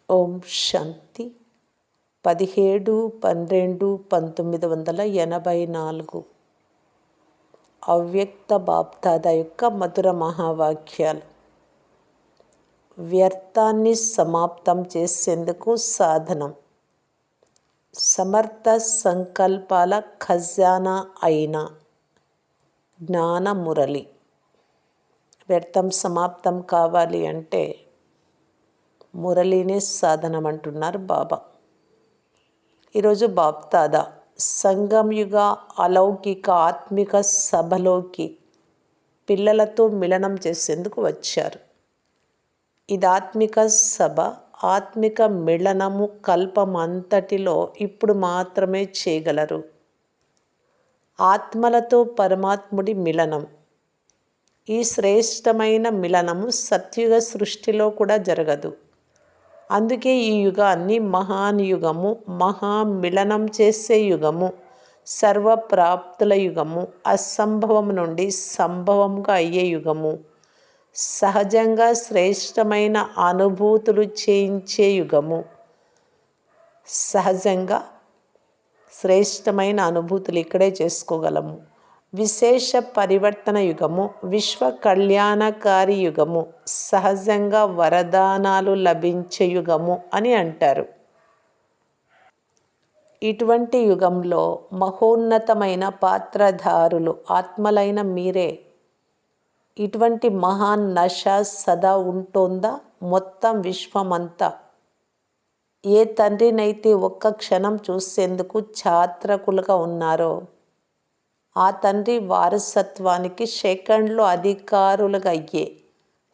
ఓం శాంతి. 17/12/1984 అవ్యక్త బాప్దాద యొక్క మధుర మహావాక్యాలు. వ్యర్థాన్ని సమాప్తం చేసేందుకు సాధనం. సమర్థ సంకల్పాల ఖజానా అయిన జ్ఞాన మురళి. వ్యర్థం సమాప్తం కావాలి అంటే మురళినే సాధనం అంటున్నారు బాబా. ఈరోజు బాప్దాదా సంగంయుగ అలౌకిక ఆత్మిక సభలోకి పిల్లలతో మిలనం చేసేందుకు వచ్చారు. ఇది ఆత్మిక సభ, ఆత్మిక మిళనము కల్పం అంతటిలో ఇప్పుడు మాత్రమే చేయగలరు. ఆత్మలతో పరమాత్ముడి మిలనం. ఈ శ్రేష్టమైన మిలనము సత్యుగ సృష్టిలో కూడా జరగదు. అందుకే ఈ యుగాన్ని మహాన్ యుగము, మహామిళనం చేసే యుగము, సర్వప్రాప్తుల యుగము, అసంభవం నుండి సంభవంగా అయ్యే యుగము, సహజంగా శ్రేష్టమైన అనుభూతులు చేయించే యుగము. సహజంగా శ్రేష్టమైన అనుభూతులు ఇక్కడే చేసుకోగలము. విశేష పరివర్తన యుగము, విశ్వ కళ్యాణకారి యుగము, సహజంగా వరదానాలు లభించే యుగము అని అంటారు. ఇటువంటి యుగంలో మహోన్నతమైన పాత్రధారులు ఆత్మలైన మీరే. ఇటువంటి మహాన్ నశ సదా ఉంటోందా మొత్తం విశ్వమంతా? ఏ తండ్రినైతే ఒక్క క్షణం చూసేందుకు ఛాత్రకులుగా ఉన్నారో ఆ తండ్రి వారసత్వానికి సెకండ్లో అధికారులుగా అయ్యే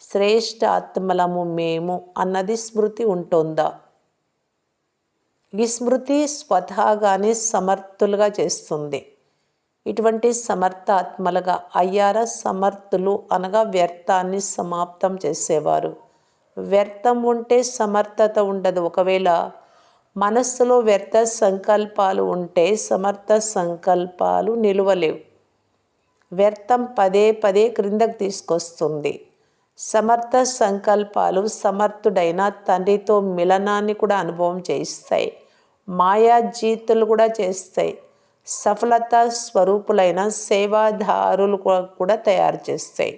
శ్రేష్ఠ ఆత్మలము మేము అన్నది స్మృతి ఉంటోందా? ఈ స్మృతి స్వతహాగానే సమర్థులుగా చేస్తుంది. ఇటువంటి సమర్థ ఆత్మలుగా అయ్యారా సమర్థులు అనగా వ్యర్థాన్ని సమాప్తం చేసేవారు. వ్యర్థం ఉంటే సమర్థత ఉండదు. ఒకవేళ మనస్సులో వ్యర్థ సంకల్పాలు ఉంటే సమర్థ సంకల్పాలు నిలువలేవు. వ్యర్థం పదే పదే క్రిందకు తీసుకొస్తుంది. సమర్థ సంకల్పాలు సమర్థుడైన తండ్రితో మిలనాన్ని కూడా అనుభవం చేయిస్తాయి. మాయాజీతులు కూడా చేస్తాయి. సఫలత స్వరూపులైన సేవాదారులు కూడా తయారు చేస్తాయి.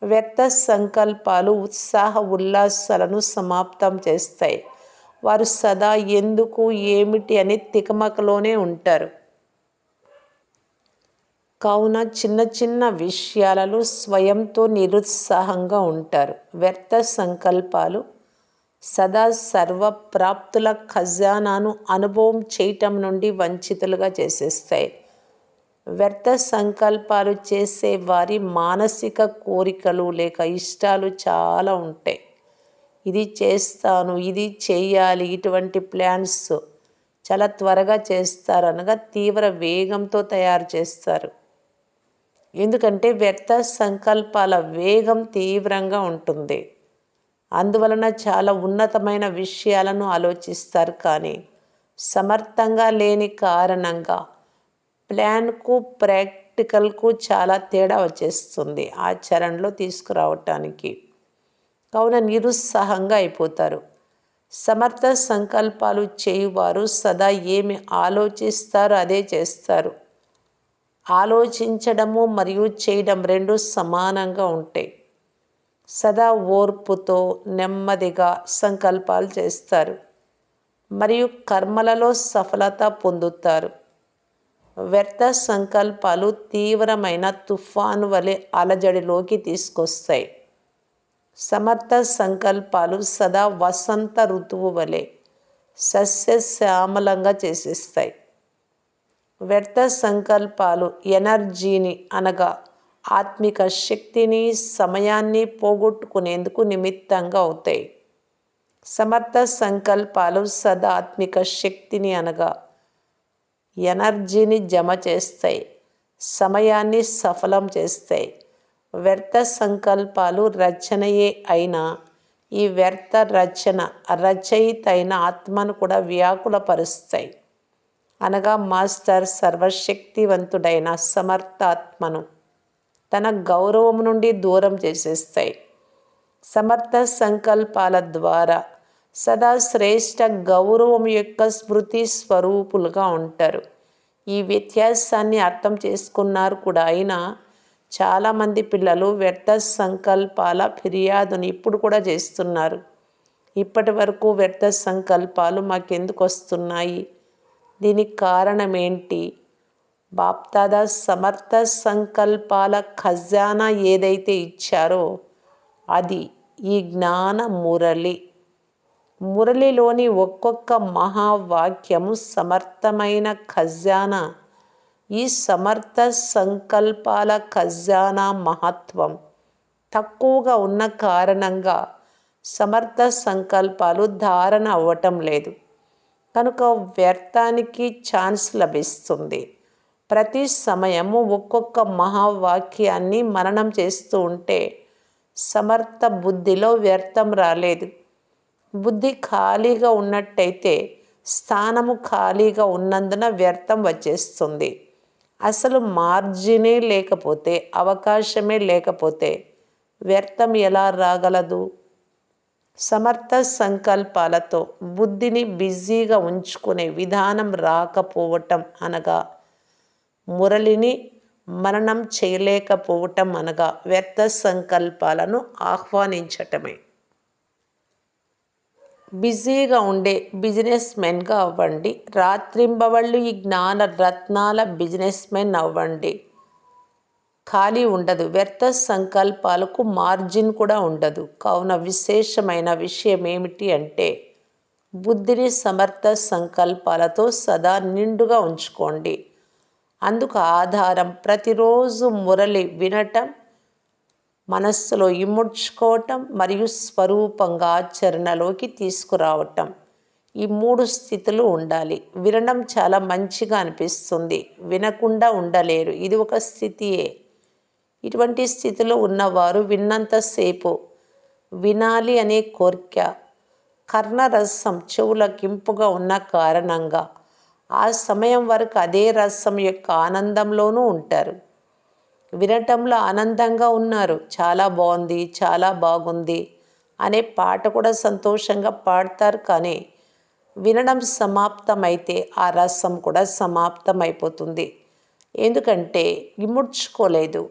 వ్యర్థ సంకల్పాలు ఉత్సాహ ఉల్లాసాలను సమాప్తం చేస్తాయి. వారు సదా ఎందుకు ఏమిటి అని తికమకలోనే ఉంటారు. కావున చిన్న చిన్న విషయాలలో స్వయంతో నిరుత్సాహంగా ఉంటారు. వ్యర్థ సంకల్పాలు సదా సర్వప్రాప్తుల ఖజానాను అనుభవం చేయటం నుండి వంచితులుగా చేసేస్తాయి. వ్యర్థ సంకల్పాలు చేసే వారి మానసిక కోరికలు లేక ఇష్టాలు చాలా ఉంటాయి. ఇది చేస్తాను, ఇది చేయాలి, ఇటువంటి ప్లాన్స్ చాలా త్వరగా చేస్తారు అనగా తీవ్ర వేగంతో తయారు చేస్తారు. ఎందుకంటే వ్యర్థ సంకల్పాల వేగం తీవ్రంగా ఉంటుంది. అందువలన చాలా ఉన్నతమైన విషయాలను ఆలోచిస్తారు. కానీ సమర్థంగా లేని కారణంగా ప్లాన్కు ప్రాక్టికల్కు చాలా తేడా వచ్చేస్తుంది ఆచరణలో తీసుకురావటానికి. కావున నిరుత్సాహంగా అయిపోతారు. సమర్థ సంకల్పాలు చేయువారు సదా ఏమి ఆలోచిస్తారో అదే చేస్తారు. ఆలోచించడము మరియు చేయడం రెండు సమానంగా ఉంటాయి. సదా ఓర్పుతో నెమ్మదిగా సంకల్పాలు చేస్తారు మరియు కర్మలలో సఫలత పొందుతారు. వ్యర్థ సంకల్పాలు తీవ్రమైన తుఫాను వలె అలజడిలోకి తీసుకొస్తాయి. సమర్థ సంకల్పాలు సదా వసంత ఋతువు వలె సస్యశ్యామలంగా చేసేస్తాయి. వ్యర్థ సంకల్పాలు ఎనర్జీని అనగా ఆత్మిక శక్తిని, సమయాన్ని పోగొట్టుకునేందుకు నిమిత్తంగా అవుతాయి. సమర్థ సంకల్పాలు సదా ఆత్మిక శక్తిని అనగా ఎనర్జీని జమ చేస్తాయి, సమయాన్ని సఫలం చేస్తాయి. వ్యర్థ సంకల్పాలు రచనయే అయినా ఈ వ్యర్థ రచయిత అయిన ఆత్మను కూడా వ్యాకులపరుస్తాయి. అనగా మాస్టర్ సర్వశక్తివంతుడైన సమర్థాత్మను తన గౌరవం నుండి దూరం చేసేస్తాయి. సమర్థ సంకల్పాల ద్వారా సదా శ్రేష్ఠ గౌరవం యొక్క స్మృతి స్వరూపులుగా ఉంటారు. ఈ వ్యత్యాసాన్ని అర్థం చేసుకున్నారు కూడా. అయినా చాలామంది పిల్లలు వ్యర్థ సంకల్పాల ఫిర్యాదుని ఇప్పుడు కూడా చేస్తున్నారు. ఇప్పటి వరకు వ్యర్థ సంకల్పాలు మాకెందుకు వస్తున్నాయి, దీనికి కారణం ఏంటి? బాప్దాదా సమర్థ సంకల్పాల ఖజానా ఏదైతే ఇచ్చారో అది ఈ జ్ఞాన మురళి. మురళిలోని ఒక్కొక్క మహావాక్యము సమర్థమైన ఖజానా. ఈ సమర్థ సంకల్పాల ఖజానా మహత్వం తక్కువగా ఉన్న కారణంగా సమర్థ సంకల్పాలు ధారణ అవ్వటం లేదు. కనుక వ్యర్థానికి ఛాన్స్ లభిస్తుంది. ప్రతి సమయము ఒక్కొక్క మహావాక్యాన్ని మననం చేస్తూ ఉంటే సమర్థ బుద్ధిలో వ్యర్థం రాలేదు. బుద్ధి ఖాళీగా ఉన్నట్టయితే స్థానము ఖాళీగా ఉన్నందున వ్యర్థం వచ్చేస్తుంది. అసలు మార్జినే లేకపోతే, అవకాశమే లేకపోతే వ్యర్థం ఎలా రాగలదు? సమర్థ సంకల్పాలతో బుద్ధిని బిజీగా ఉంచుకునే విధానం రాకపోవటం అనగా, మురళిని మననం చేయలేకపోవటం అనగా వ్యర్థ సంకల్పాలను ఆహ్వానించటమే. బిజీగా ఉండే బిజినెస్ మెన్గా అవ్వండి. రాత్రింబవళ్ళు ఈ జ్ఞాన రత్నాల బిజినెస్ మెన్ అవ్వండి. ఖాళీ ఉండదు. వ్యర్థ సంకల్పాలకు మార్జిన్ కూడా ఉండదు. కావున విశేషమైన విషయం ఏమిటి అంటే, బుద్ధిని సమర్థ సంకల్పాలతో సదా నిండుగా ఉంచుకోండి. అందుకు ఆధారం ప్రతిరోజు మురళి వినటం, మనస్సులో ఇముడ్చుకోవటం మరియు స్వరూపంగా ఆచరణలోకి తీసుకురావటం. ఈ 3 స్థితులు ఉండాలి. వినడం చాలా మంచిగా అనిపిస్తుంది, వినకుండా ఉండలేరు. ఇది ఒక స్థితియే. ఇటువంటి స్థితిలో ఉన్నవారు విన్నంతసేపు వినాలి అనే కోరిక, కర్ణరసం చెవులకింపుగా ఉన్న కారణంగా ఆ సమయం వరకు అదే రసం యొక్క ఆనందంలోనూ ఉంటారు. వినటంలో ఆనందంగా ఉన్నారు, చాలా బాగుంది, చాలా బాగుంది అనే పాట కూడా సంతోషంగా పాడతారు. కానీ వినడం సమాప్తమైతే ఆ రసం కూడా సమాప్తమైపోతుంది. ఎందుకంటే ఇముడ్చుకోలేదు.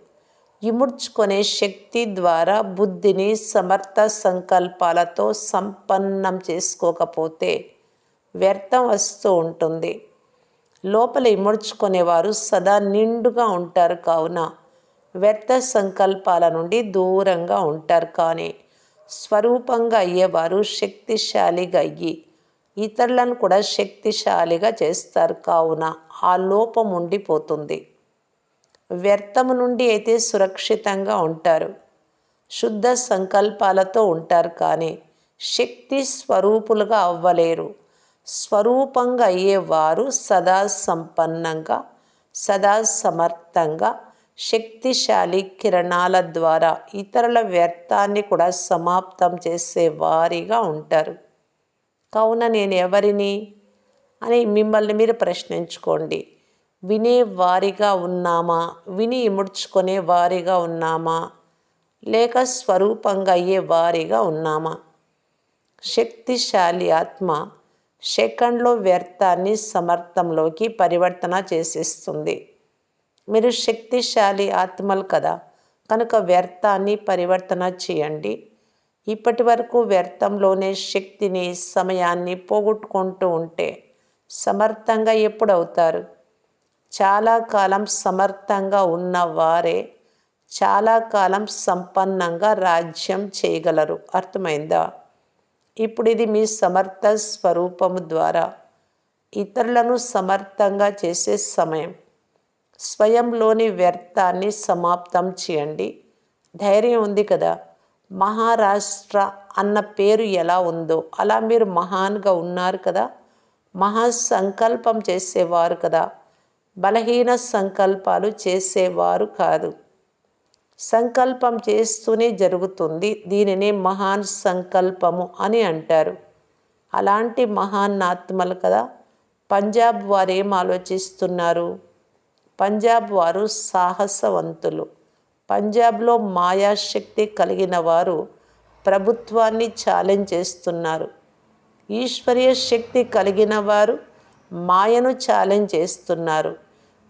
ఇముడ్చుకునే శక్తి ద్వారా బుద్ధిని సమర్థ సంకల్పాలతో సంపన్నం చేసుకోకపోతే వ్యర్థం వస్తూ ఉంటుంది. లోపల ఇముడ్చుకునేవారు సదా నిండుగా ఉంటారు. కావున వ్యర్థ సంకల్పాల నుండి దూరంగా ఉంటారు. కానీ స్వరూపంగా అయ్యేవారు శక్తిశాలిగా అయ్యి ఇతరులను కూడా శక్తిశాలిగా చేస్తారు. కావున ఆ లోపం ఉండిపోతుంది. వ్యర్థము నుండి అయితే సురక్షితంగా ఉంటారు, శుద్ధ సంకల్పాలతో ఉంటారు. కానీ శక్తి స్వరూపులుగా అవ్వలేరు. స్వరూపంగా అయ్యేవారు సదా సంపన్నంగా, సదా సమర్థంగా, శక్తిశాలి కిరణాల ద్వారా ఇతరుల వ్యర్థాన్ని కూడా సమాప్తం చేసే వారిగా ఉంటారు. కావున నేను ఎవరిని అని మిమ్మల్ని మీరు ప్రశ్నించుకోండి. వినే వారిగా ఉన్నామా, విని ఇముడ్చుకునే వారిగా ఉన్నామా, లేక స్వరూపంగా అయ్యే వారిగా ఉన్నామా? శక్తిశాలి ఆత్మ సెకండ్లో వ్యర్థాన్ని సమర్థంలోకి పరివర్తన చేసేస్తుంది. మీరు శక్తిశాలి ఆత్మలు కదా, కనుక వ్యర్థాన్ని పరివర్తన చేయండి. ఇప్పటి వరకు వ్యర్థంలోనే శక్తిని, సమయాన్ని పోగొట్టుకుంటూ ఉంటే సమర్థంగా ఎప్పుడు అవుతారు? చాలా కాలం సమర్థంగా ఉన్నవారే చాలా కాలం సంపన్నంగా రాజ్యం చేయగలరు. అర్థమైందా? ఇప్పుడు ఇది మీ సమర్థ స్వరూపము ద్వారా ఇతరులను సమర్థంగా చేసే సమయం. స్వయంలోని వ్యర్థాన్ని సమాప్తం చేయండి. ధైర్యం ఉంది కదా. మహారాష్ట్ర అన్న పేరు ఎలా ఉందో అలా మీరు మహాన్గా ఉన్నారు కదా, మహాసంకల్పం చేసేవారు కదా, బలహీన సంకల్పాలు చేసేవారు కాదు. సంకల్పం చేస్తూనే జరుగుతుంది. దీనినే మహాన్ సంకల్పము అని అంటారు. అలాంటి మహాన్ ఆత్మలు కదా. పంజాబ్ వారు ఏం ఆలోచిస్తున్నారు? పంజాబ్ వారు సాహసవంతులు. పంజాబ్లో మాయాశక్తి కలిగిన వారు ప్రభుత్వాన్ని ఛాలెంజ్ చేస్తున్నారు. ఈశ్వరీయ శక్తి కలిగిన వారు మాయను ఛాలెంజ్ చేస్తున్నారు.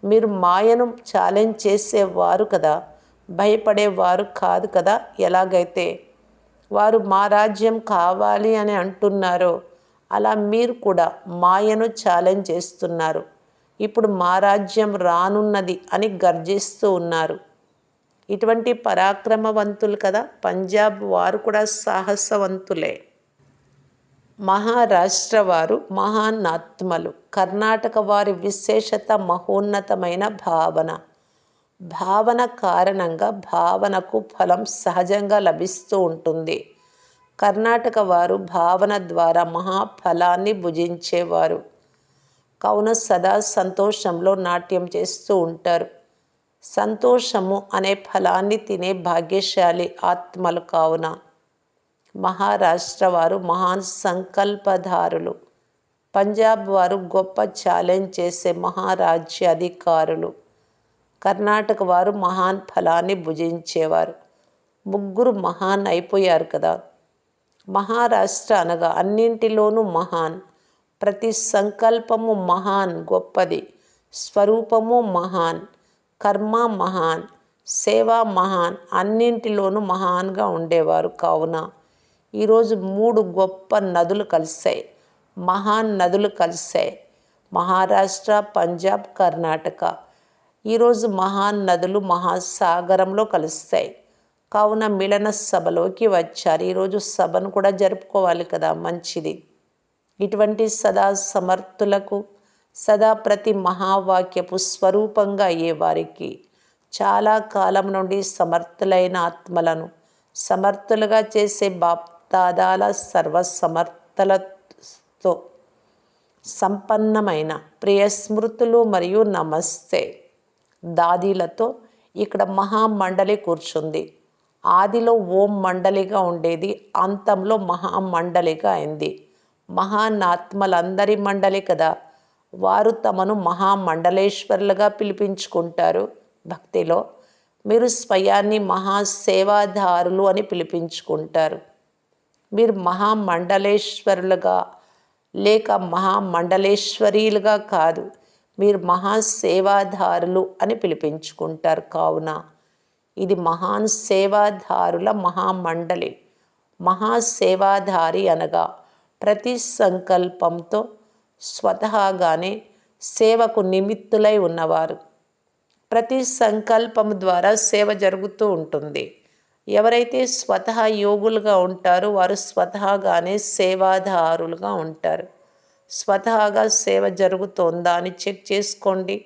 మీరు మాయను ఛాలెంజ్ చేసేవారు కదా, భయపడేవారు కాదు కదా. ఎలాగైతే వారు మా రాజ్యం కావాలి అని అంటున్నారో అలా మీరు కూడా మాయను ఛాలెంజ్ చేస్తున్నారు. ఇప్పుడు మా రాజ్యం రానున్నది అని గర్జిస్తూ ఉన్నారు. ఇటువంటి పరాక్రమవంతులు కదా. పంజాబ్ వారు కూడా సాహసవంతులే. మహారాష్ట్ర వారు మహానాత్మలు. కర్ణాటక వారి విశేషత మహోన్నతమైన భావన కారణంగా భావనకు ఫలం సహజంగా లభిస్తూ ఉంటుంది. కర్ణాటక వారు భావన ద్వారా మహాఫలాన్ని భుజించేవారు కావున సదా సంతోషంలో నాట్యం చేస్తూ ఉంటారు. సంతోషము అనే ఫలాన్ని తినే భాగ్యశాలి ఆత్మలు కావున మహారాష్ట్ర వారు మహాన్ సంకల్పధారులు. పంజాబ్ వారు గొప్ప ఛాలెంజ్ చేసే మహారాజ్యాధికారులు. కర్ణాటక వారు మహాన్ ఫలాన్ని భుజించేవారు. ముగ్గురు మహాన్ అయిపోయారు కదా. మహారాష్ట్ర అనగా అన్నింటిలోనూ మహాన్, ప్రతి సంకల్పము మహాన్ గొప్పది, స్వరూపము మహాన్, కర్మ మహాన్, సేవ మహాన్, అన్నింటిలోనూ మహాన్గా ఉండేవారు. కావున ఈరోజు 3 గొప్ప నదులు కలిశాయి, మహాన్ నదులు కలిశాయి. మహారాష్ట్ర, పంజాబ్, కర్ణాటక. ఈరోజు మహాన్ నదులు మహాసాగరంలో కలుస్తాయి. కావున మిలన సభలోకి వచ్చారు. ఈరోజు సభను కూడా జరుపుకోవాలి కదా, మంచిది. ఇటువంటి సదా సమర్థులకు, సదా ప్రతి మహావాక్యపు స్వరూపంగా అయ్యే వారికి, చాలా కాలం నుండి సమర్థులైన ఆత్మలను సమర్థులుగా చేసే బాప్దాదాల సర్వసమర్థలతో సంపన్నమైన ప్రియ స్మృతులు మరియు నమస్తే. దాదీలతో ఇక్కడ మహామండలి కూర్చుంది. ఆదిలో ఓం మండలిగా ఉండేది, అంతంలో మహామండలిగా అయింది. మహానాత్మలందరి మండలి కదా. వారు తమను మహామండలేశ్వరులుగా పిలిపించుకుంటారు. భక్తిలో మీరు స్వయాన్ని మహాసేవాదారులు అని పిలిపించుకుంటారు. మీరు మహామండలేశ్వరులుగా లేక మహామండలేశ్వరీలుగా కాదు, మీరు మహాసేవాదారులు అని పిలిపించుకుంటారు. కావున ఇది మహాన్ సేవాదారుల మహామండలి. మహాసేవాధారి అనగా ప్రతి సంకల్పంతో స్వతహాగానే సేవకు నిమిత్తులై ఉన్నవారు. ప్రతి సంకల్పం ద్వారా సేవ జరుగుతూ ఉంటుంది. ఎవరైతే స్వతహా యోగులుగా ఉంటారో వారు స్వతహాగానే సేవాదారులుగా ఉంటారు. స్వతహాగా సేవ జరుగుతోందా అని చెక్ చేసుకోండి.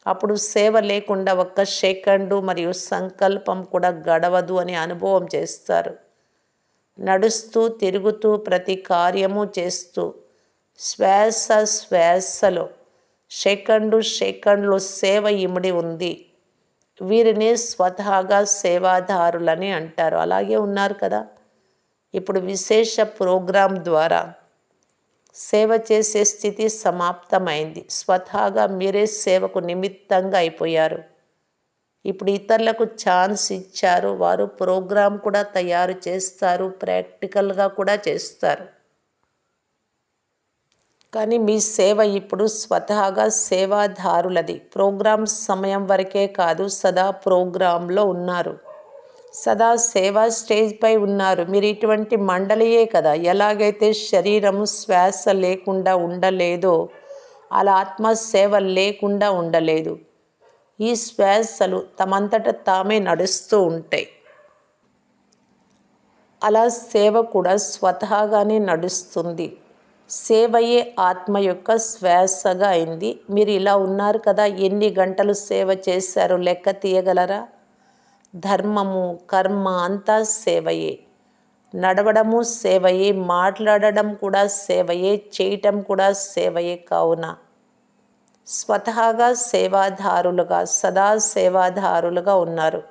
అప్పుడు సేవ లేకుండా ఒక్క సెకండు మరియు సంకల్పం కూడా గడవదు అని అనుభవం చేస్తారు. నడుస్తూ తిరుగుతూ ప్రతి కార్యము చేస్తూ శ్వాసలో సెకండ్లో సేవ ఇమిడి ఉంది. వీరిని స్వతహాగా సేవాదారులని అంటారు. అలాగే ఉన్నారు కదా. ఇప్పుడు విశేష ప్రోగ్రాం ద్వారా సేవ చేసే స్థితి సమాప్తమైంది. స్వతహాగా మీరే సేవకు నిమిత్తంగా అయిపోయారు. ఇప్పుడు ఇతరులకు ఛాన్స్ ఇచ్చారు. వారు ప్రోగ్రాం కూడా తయారు చేస్తారు, ప్రాక్టికల్గా కూడా చేస్తారు. కానీ మీ సేవ ఇప్పుడు స్వతహాగా సేవాదారులది. ప్రోగ్రాం సమయం వరకే కాదు, సదా ప్రోగ్రాంలో ఉన్నారు, సదా సేవా స్టేజ్పై ఉన్నారు. మీరు ఇటువంటి మండలియే కదా. ఎలాగైతే శరీరము శ్వాస లేకుండా ఉండలేదో అలా ఆత్మ సేవ లేకుండా ఉండలేదు. ఈ శ్వాసలు తమంతట తామే నడుస్తూ ఉంటాయి. అలా సేవ కూడా స్వతహాగానే నడుస్తుంది. సేవయే ఆత్మ యొక్క శ్వాసగా అయింది. మీరు ఇలా ఉన్నారు కదా. ఎన్ని గంటలు సేవ చేశారో లెక్క తీయగలరా? ధర్మము, కర్మ అంతా సేవయే. నడవడము సేవయే, మాట్లాడడం కూడా సేవయే, చేయటం కూడా సేవయే. కావున స్వతహాగా సేవాదారులుగా, సదా సేవాదారులుగా ఉన్నారు.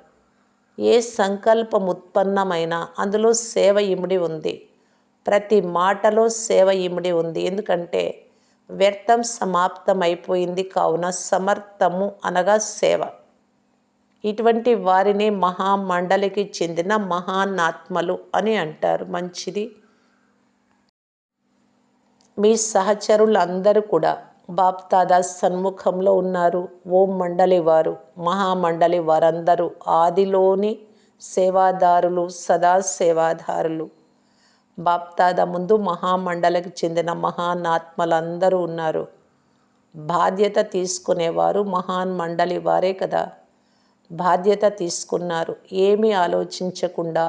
ఏ సంకల్పం ఉత్పన్నమైనా అందులో సేవ ఇమిడి ఉంది. ప్రతి మాటలో సేవ ఇమిడి ఉంది. ఎందుకంటే వ్యర్థం సమాప్తమైపోయింది. కావున సమర్థము అనగా సేవ. ఇటువంటి వారిని మహామండలికి చెందిన మహానాత్మలు అని అంటారు. మంచిది. మీ సహచరులందరూ కూడా బాప్దాదా సన్ముఖంలో ఉన్నారు. ఓం మండలి వారు, మహామండలి వారందరూ ఆదిలోని సేవాదారులు, సదా సేవాదారులు. బాప్దాదా ముందు మహామండలికి చెందిన మహానాత్మలందరూ ఉన్నారు. బాధ్యత తీసుకునేవారు మహాన్ మండలి వారే కదా. బాధ్యత తీసుకున్నారు. ఏమీ ఆలోచించకుండా,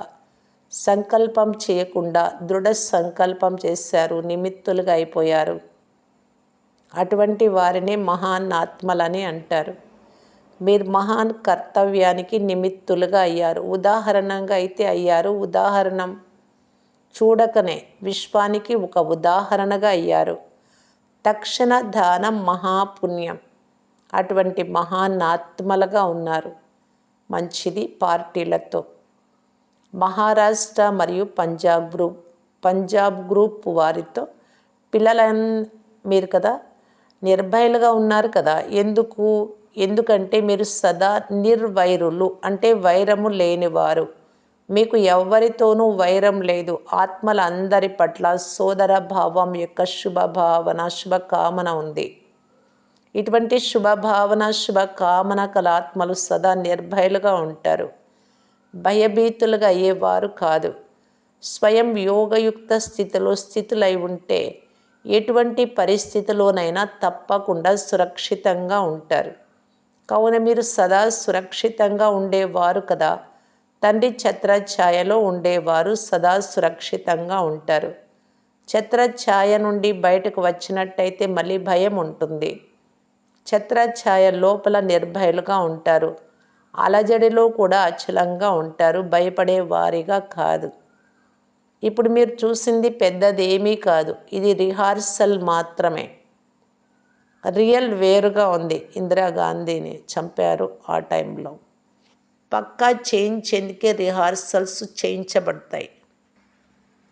సంకల్పం చేయకుండా దృఢ సంకల్పం చేశారు, నిమిత్తులుగా అయిపోయారు. అటువంటి వారిని మహాన్ ఆత్మలని అంటారు. మీరు మహాన్ కర్తవ్యానికి నిమిత్తులుగా అయ్యారు. ఉదాహరణంగా అయితే అయ్యారు. ఉదాహరణం చూడకనే విశ్వానికి ఒక ఉదాహరణగా అయ్యారు. తక్షణ దానం మహాపుణ్యం. అటువంటి మహాన్ ఆత్మలుగా ఉన్నారు. మంచిది. పార్టీలతో మహారాష్ట్ర మరియు పంజాబ్ గ్రూప్ వారితో మీరు కదా నిర్భయలుగా ఉన్నారు కదా. ఎందుకంటే మీరు సదా నిర్వైరులు, అంటే వైరము లేనివారు. మీకు ఎవరితోనూ వైరం లేదు. ఆత్మల అందరి పట్ల సోదర భావం యొక్క శుభభావన, శుభకామన ఉంది. ఇటువంటి శుభభావన, శుభకామన కల ఆత్మలు సదా నిర్భయలుగా ఉంటారు. భయభీతులుగా అయ్యేవారు కాదు. స్వయం యోగయుక్త స్థితులై ఉంటే ఎటువంటి పరిస్థితిలోనైనా తప్పకుండా సురక్షితంగా ఉంటారు. కావున మీరు సదా సురక్షితంగా ఉండేవారు కదా. తండ్రి ఛత్రఛాయలో ఉండేవారు సదా సురక్షితంగా ఉంటారు. ఛత్రఛాయ నుండి బయటకు వచ్చినట్టయితే మళ్ళీ భయం ఉంటుంది. ఛత్రఛాయ లోపల నిర్భయలుగా ఉంటారు. అలజడిలో కూడా అచలంగా ఉంటారు, భయపడే వారిగా కాదు. ఇప్పుడు మీరు చూసింది పెద్దదేమీ కాదు. ఇది రిహార్సల్ మాత్రమే. రియల్ వేరుగా ఉంది. ఇందిరాగాంధీని చంపారు ఆ టైంలో. పక్కా చేయించేందుకే రిహార్సల్స్ చేయించబడతాయి.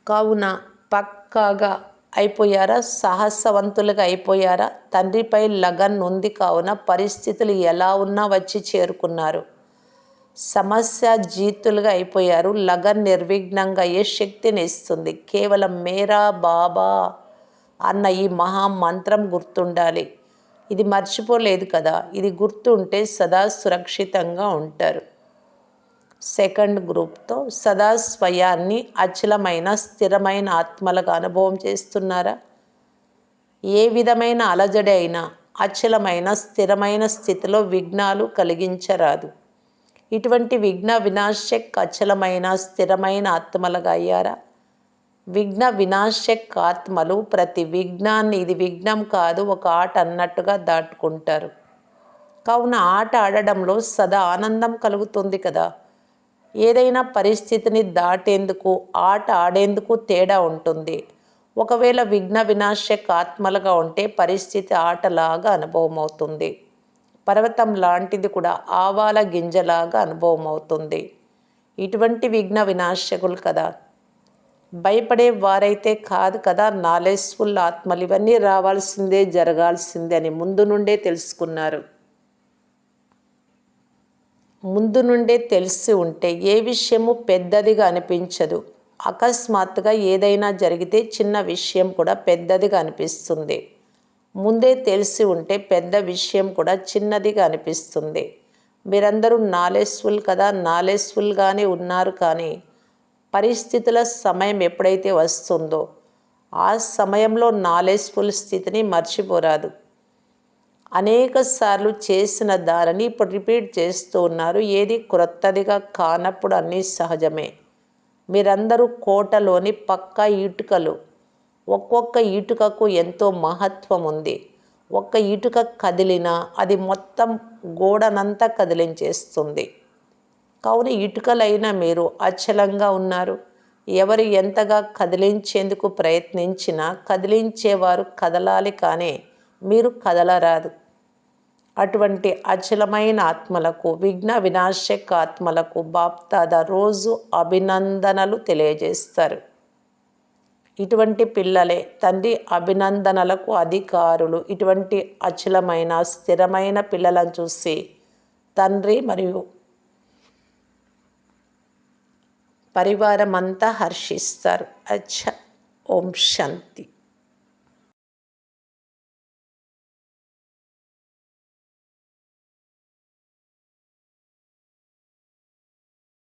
కావున పక్కాగా అయిపోయారా? సాహసవంతులుగా అయిపోయారా? తండ్రిపై లగన్ ఉంది కావున పరిస్థితులు ఎలా ఉన్నా వచ్చి చేరుకున్నారు. సమస్య జీతులుగా అయిపోయారు. లగన్ నిర్విఘ్నంగా అయ్యే శక్తిని ఇస్తుంది. కేవలం మేరా బాబా అన్న ఈ మహామంత్రం గుర్తుండాలి. ఇది మర్చిపోలేదు కదా. ఇది గుర్తుంటే సదా సురక్షితంగా ఉంటారు. సెకండ్ గ్రూప్తో సదా స్వయాన్ని అచలమైన స్థిరమైన ఆత్మలుగా అనుభవం చేస్తున్నారా? ఏ విధమైన అలజడి అయినా అచలమైన స్థిరమైన స్థితిలో విఘ్నాలు కలిగించరాదు. ఇటువంటి విఘ్న వినాశక్ అచలమైన స్థిరమైన ఆత్మలుగా అయ్యారా? విఘ్న వినాశక్ ఆత్మలు ప్రతి విఘ్నాన్ని ఇది విఘ్నం కాదు, ఒక ఆట అన్నట్టుగా దాటుకుంటారు. కావున ఆట ఆడడంలో సదా ఆనందం కలుగుతుంది కదా. ఏదైనా పరిస్థితిని దాటేందుకు, ఆట ఆడేందుకు తేడా ఉంటుంది. ఒకవేళ విఘ్న వినాశక్ ఆత్మలుగా ఉంటే పరిస్థితి ఆటలాగా అనుభవం అవుతుంది. పర్వతం లాంటిది కూడా ఆవాల గింజలాగా అనుభవం అవుతుంది. ఇటువంటి విఘ్న వినాశకులు కదా. భయపడే వారైతే కాదు కదా. నాలెడ్జ్ఫుల్ ఆత్మలు ఇవన్నీ రావాల్సిందే, జరగాల్సిందే అని ముందు నుండే తెలుసుకున్నారు. ముందు నుండే తెలిసి ఉంటే ఏ విషయము పెద్దదిగా అనిపించదు. అకస్మాత్తుగా ఏదైనా జరిగితే చిన్న విషయం కూడా పెద్దదిగా అనిపిస్తుంది. ముందే తెలిసి ఉంటే పెద్ద విషయం కూడా చిన్నదిగా అనిపిస్తుంది. మీరందరూ నాలెడ్జ్ఫుల్ కదా, నాలెడ్జ్ఫుల్గానే ఉన్నారు. కానీ పరిస్థితుల సమయం ఎప్పుడైతే వస్తుందో ఆ సమయంలో నాలెడ్జ్ఫుల్ స్థితిని మర్చిపోరాదు. అనేక సార్లు చేసిన దానిని ఇప్పుడు రిపీట్ చేస్తూ ఉన్నారు. ఏది క్రొత్తదిగా కానప్పుడు అన్నీ సహజమే. మీరందరూ కోటలోని పక్కా ఇటుకలు. ఒక్కొక్క ఇటుకకు ఎంతో మహత్వం ఉంది. ఒక్క ఇటుక కదిలినా అది మొత్తం గోడనంతా కదిలించేస్తుంది. కావున ఇటుకలైన మీరు అచలంగా ఉన్నారు. ఎవరు ఎంతగా కదిలించేందుకు ప్రయత్నించినా కదిలించేవారు కదలాలి, కానీ మీరు కదలరాదు. అటువంటి అచలమైన ఆత్మలకు, విఘ్న వినాశక ఆత్మలకు బాప్దాదా రోజు అభినందనలు తెలియజేస్తారు. ఇటువంటి పిల్లలే తండ్రి అభినందనలకు అధికారులు. ఇటువంటి అచలమైన స్థిరమైన పిల్లలను చూసి తండ్రి మరియు పరివారం అంతా హర్షిస్తారు. ఓం శాంతి.